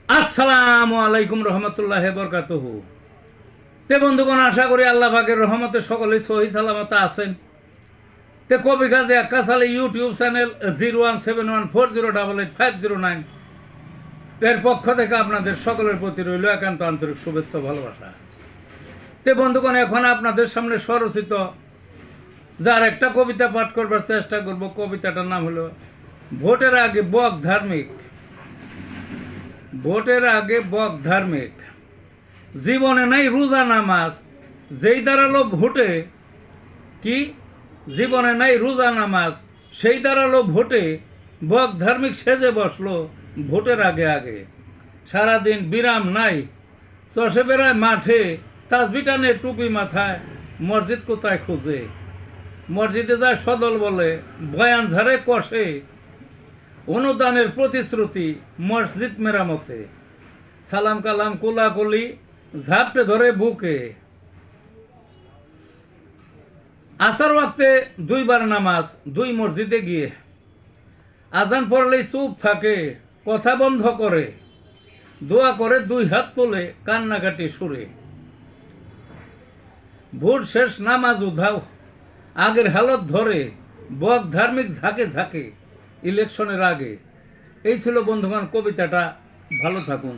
আসসালামু আলাইকুম রহমতুল্লাহ বরকাতুহু। তে বন্ধুগণ, আশা করি আল্লাহ পাকের রহমতে সকলেই সহি সালামত আছেন। তে কবি কাজী আক্কাস আলী ইউটিউব চ্যানেল 017140885009 এর পক্ষ থেকে আপনাদের সকলের প্রতি রইল একান্ত আন্তরিক শুভেচ্ছা ভালোবাসা। তে বন্ধুগণ, এখন আপনাদের সামনে স্বরচিত যার একটা কবিতা পাঠ করবার চেষ্টা করব। কবিতাটার নাম হলো ভোটের আগে বক ধার্মিক। ভোটের আগে বক ধার্মিক। জীবনে নাই রোজা নামাজ, যেই দাঁড়ালো ভোটে। কি জীবনে নাই রোজা নামাজ, সেই দাঁড়ালো ভোটে। বক ধার্মিক সেজে বসলো ভোটের আগে আগে। সারাদিন বিরাম নাই, চষে বেড়ায় মাঠে। তাসবিটানে টুপি মাথায়, মসজিদ কোথায় খুঁজে। মসজিদে যায় সদল বলে, বয়ান ঝাড়ে কষে। অনুদানের প্রতিশ্রুতি মসজিদ মেরামতে। সালাম কালাম কোলাকুলি ঝাপটে ধরে বুকে। আসার ওয়াক্তে দুইবার নামাজ, দুই মসজিদে গিয়ে। আজান পড়লেই চুপ থাকে, কথা বন্ধ করে। দোয়া করে দুই হাত তোলে, কান্নাকাটি সুরে। ভোট শেষ নামাজ উধাও, আগের হালত ধরে। বক ধার্মিক ঝাঁকে ঝাঁকে ইলেকশনের আগে। এই ছিল বন্ধুগণ কবিতাটা। ভালো থাকুন।